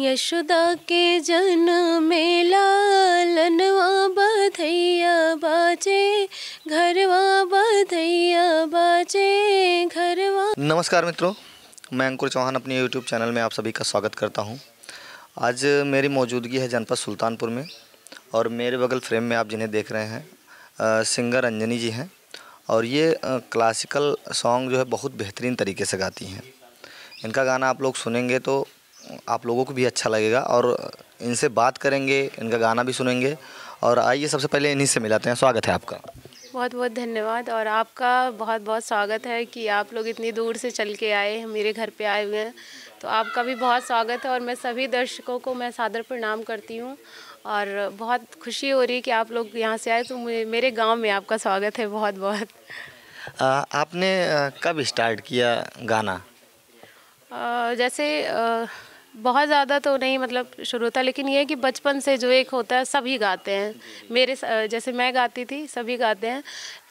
यशोदा के जन्मे लालनवा बधैया बाजे घरवा बधैया बाजे घरवा। नमस्कार मित्रों, मैं अंकुर चौहान अपने YouTube चैनल में आप सभी का स्वागत करता हूं। आज मेरी मौजूदगी है जनपद सुल्तानपुर में और मेरे बगल फ्रेम में आप जिन्हें देख रहे हैं सिंगर अंजनी जी हैं और ये क्लासिकल सॉन्ग जो है बहुत बेहतरीन तरीके से गाती हैं। इनका गाना आप लोग सुनेंगे तो आप लोगों को भी अच्छा लगेगा और इनसे बात करेंगे, इनका गाना भी सुनेंगे। और आइए सबसे पहले इन्हीं से मिलाते हैं। स्वागत है आपका। बहुत बहुत धन्यवाद और आपका बहुत बहुत स्वागत है कि आप लोग इतनी दूर से चल के आए, मेरे घर पे आए हुए हैं, तो आपका भी बहुत स्वागत है। और मैं सभी दर्शकों को मैं सादर प्रणाम करती हूँ और बहुत खुशी हो रही है कि आप लोग यहाँ से आए, तो मेरे गांव में आपका स्वागत है बहुत बहुत। आपने कब स्टार्ट किया गाना? जैसे बहुत ज़्यादा तो नहीं, मतलब शुरू था, लेकिन ये है कि बचपन से जो एक होता है सभी गाते हैं। मेरे जैसे मैं गाती थी, सभी गाते हैं,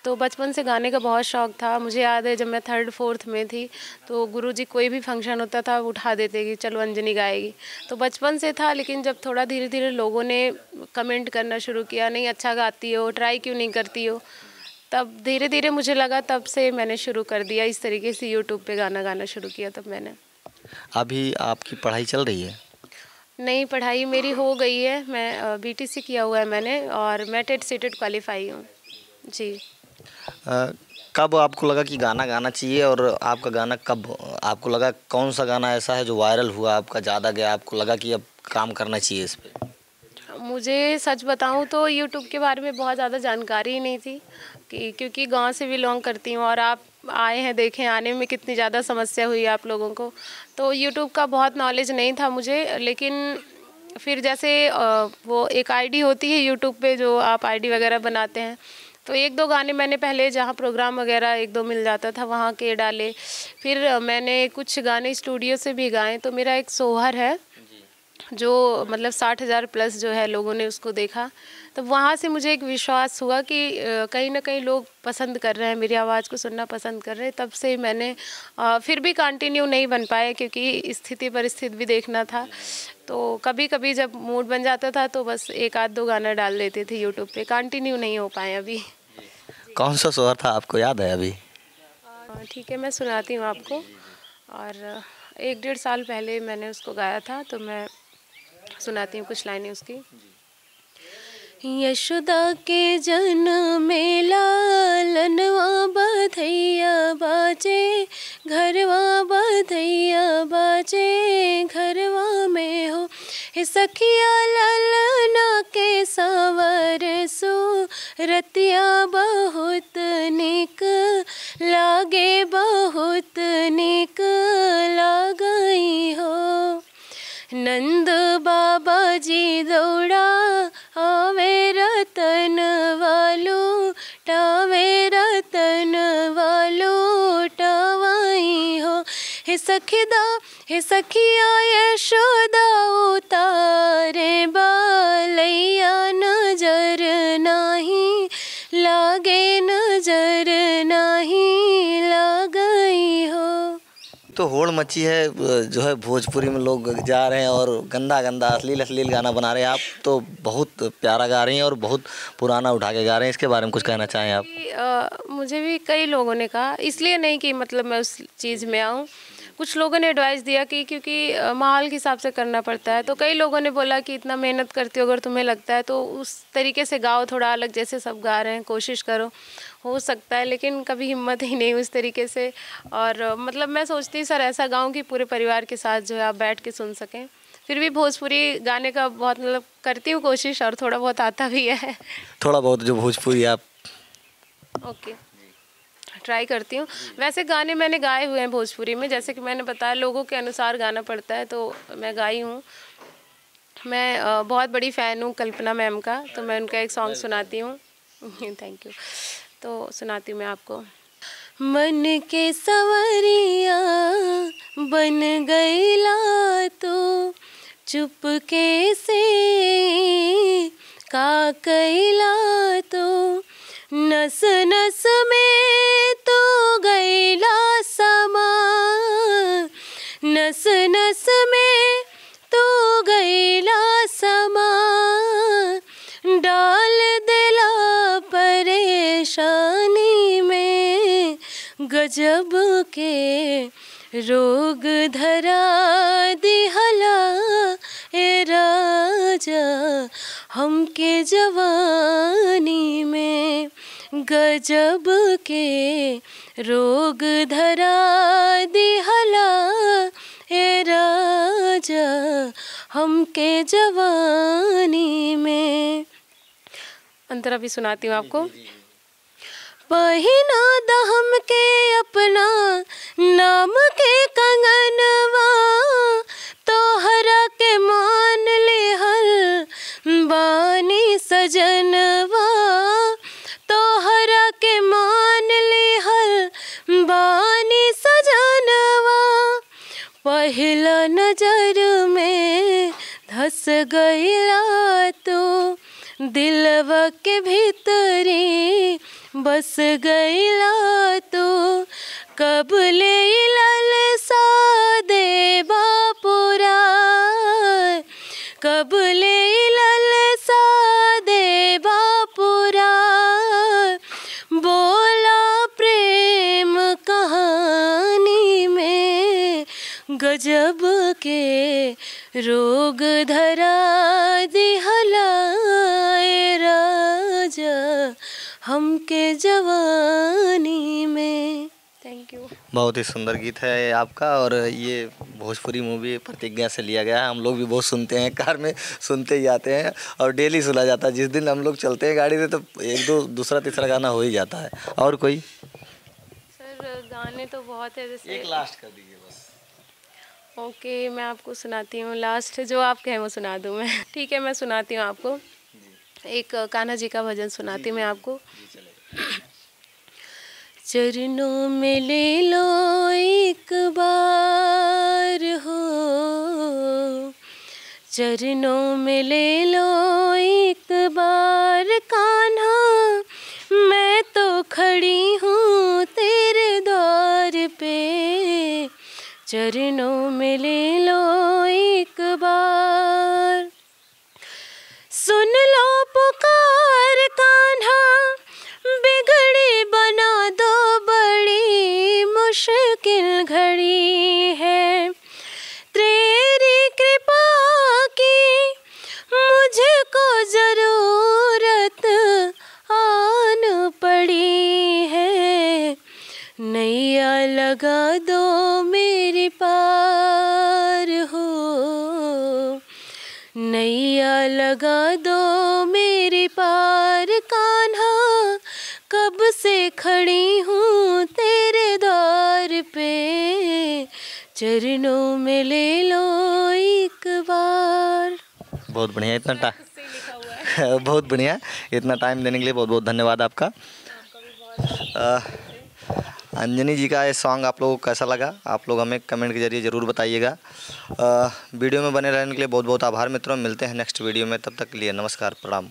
तो बचपन से गाने का बहुत शौक़ था। मुझे याद है जब मैं 3rd 4th में थी तो गुरुजी कोई भी फंक्शन होता था उठा देते कि चलो अंजनी गाएगी, तो बचपन से था। लेकिन जब थोड़ा धीरे धीरे लोगों ने कमेंट करना शुरू किया, नहीं अच्छा गाती हो, ट्राई क्यों नहीं करती हो, तब धीरे धीरे मुझे लगा, तब से मैंने शुरू कर दिया इस तरीके से यूट्यूब पे गाना गाना शुरू किया तब मैंने। अभी आपकी पढ़ाई चल रही है? नहीं, पढ़ाई मेरी हो गई है। मैं बीटीसी किया हुआ है मैंने और मैं टेट सीटेट क्वालिफाई हूँ जी। कब आपको लगा कि गाना गाना चाहिए और आपका गाना कब आपको लगा, कौन सा गाना ऐसा है जो वायरल हुआ, आपका ज़्यादा गया, आपको लगा कि अब काम करना चाहिए इस पे? मुझे सच बताऊं तो यूट्यूब के बारे में बहुत ज़्यादा जानकारी ही नहीं थी क्योंकि गांव से बिलोंग करती हूं और आप आए हैं, देखें आने में कितनी ज़्यादा समस्या हुई आप लोगों को, तो यूट्यूब का बहुत नॉलेज नहीं था मुझे। लेकिन फिर जैसे वो एक आईडी होती है यूट्यूब पे जो आप आईडी वगैरह बनाते हैं, तो 1-2 गाने मैंने पहले जहाँ प्रोग्राम वगैरह 1-2 मिल जाता था वहाँ के डाले। फिर मैंने कुछ गाने स्टूडियो से भी गाए। तो मेरा एक सोहर है जो मतलब 60,000 प्लस जो है लोगों ने उसको देखा, तो वहाँ से मुझे एक विश्वास हुआ कि कहीं ना कहीं लोग पसंद कर रहे हैं, मेरी आवाज़ को सुनना पसंद कर रहे हैं। तब से मैंने फिर भी कंटिन्यू नहीं बन पाए क्योंकि स्थिति परिस्थिति भी देखना था, तो कभी कभी जब मूड बन जाता था तो बस 1-2 गाना डाल देते थे यूट्यूब पे, कंटिन्यू नहीं हो पाए अभी। कौन सा सोहर था, आपको याद है अभी? ठीक है, मैं सुनाती हूँ आपको। और 1-1.5 साल पहले मैंने उसको गाया था, तो मैं सुनाती हूँ कुछ लाइनें उसकी। यशोदा के जन्मे लालनवा बधैया बाजे घरवा बधैया बाजे घरवा में हो, हे सखिया ललना के सावर सो रतिया बहुत निक लागे, बहुत निक लागई हो। नंद बाबा जी दौड़ा आवे रतन वालो टावे, रतन वालो टावाई हो, हे सखिदा हे सखिया यशोदा उतारे बालैया, नजर नाही लागे, नजर नाही लागई हो। तो होड़ मची है जो है भोजपुरी में, लोग जा रहे हैं और गंदा गंदा अश्लील गाना बना रहे हैं। आप तो बहुत प्यारा गा रही हैं और बहुत पुराना उठा के गा रहे हैं, इसके बारे में कुछ कहना चाहें आप? मुझे भी कई लोगों ने कहा, इसलिए नहीं कि मतलब मैं उस चीज़ में आऊँ, कुछ लोगों ने एडवाइस दिया कि क्योंकि माहौल के हिसाब से करना पड़ता है, तो कई लोगों ने बोला कि इतना मेहनत करती हो, अगर तुम्हें लगता है तो उस तरीके से गाओ, थोड़ा अलग, जैसे सब गा रहे हैं कोशिश करो, हो सकता है। लेकिन कभी हिम्मत ही नहीं उस तरीके से। और मतलब मैं सोचती सर ऐसा गाऊं कि पूरे परिवार के साथ जो है आप बैठ के सुन सकें। फिर भी भोजपुरी गाने का बहुत मतलब करती हूँ कोशिश और थोड़ा बहुत आता भी है। थोड़ा बहुत जो भोजपुरी आप ओके ट्राई करती हूँ। वैसे गाने मैंने गाए हुए हैं भोजपुरी में, जैसे कि मैंने बताया लोगों के अनुसार गाना पड़ता है, तो मैं गाई हूँ। मैं बहुत बड़ी फ़ैन हूँ कल्पना मैम का, तो मैं उनका एक सॉन्ग सुनाती हूँ। Thank you. तो सुनाती हूँ मैं आपको। मन के सवरिया बन गईला तो चुपके से का कैला तो नस नस में तो गईला समा, नस नस में तो परेशानी में, गजब के रोग धरा दिहला ए राजा हमके जवानी में, गजब के रोग धरा दिहला ए राजा हमके जवानी में। अंतरा भी सुनाती हूँ आपको। पहिना दहम के अपना नाम के कंगनवा, तोहरा के मान लेहल बानी सजनवा, तोहरा के मान लेहल बानी सजनवा। पहिला नजर में धस गईला तो, दिलवा के भीतरी बस गईला तो, कब ले ललसा देबा पूरा, कब ले ललसा देबा पूरा। बोला प्रेम कहानी में, गजब के रोग धरा दिहला ए राजा हमके जवानी में। Thank you. बहुत ही सुंदर गीत है आपका, और ये भोजपुरी मूवी प्रतिज्ञा से लिया गया है। हम लोग भी बहुत सुनते हैं, कार में सुनते ही आते हैं और डेली सुना जाता है। जिस दिन हम लोग चलते हैं गाड़ी से तो एक दो दूसरा तीसरा गाना हो ही जाता है। और कोई सर गाने तो बहुत है, जैसे एक लास्ट कर दीजिए बस। ओके, मैं आपको सुनाती हूँ लास्ट, जो आप कहें वो सुना दूँ मैं। ठीक है, मैं सुनाती हूँ आपको एक कान्हा जी का भजन सुनाती हूँ मैं आपको। चरणों में ले लो एक बार हो, चरणों में ले लो एक बार कान्हा, मैं तो खड़ी हूँ तेरे द्वार पे, चरणों में ले लो एक बार। सुन लो पुकार कान्हा, बिगड़ी बना दो, बड़ी मुश्किल घड़ी है, तेरी कृपा की मुझको जरूरत आन पड़ी है, नैया लगा दो मेरे पार हो, नैया लगा दो मेरे पार कान्हा, कब से खड़ी हूँ तेरे द्वार पे, चरणों में ले लो एक बार। बहुत बढ़िया, इतना बहुत बढ़िया, इतना टाइम देने के लिए बहुत बहुत धन्यवाद आपका। अंजनी जी का ये सॉन्ग आप लोगों को कैसा लगा, आप लोग हमें कमेंट के जरिए ज़रूर बताइएगा। वीडियो में बने रहने के लिए बहुत बहुत आभार मित्रों। मिलते हैं नेक्स्ट वीडियो में, तब तक के लिए नमस्कार, प्रणाम।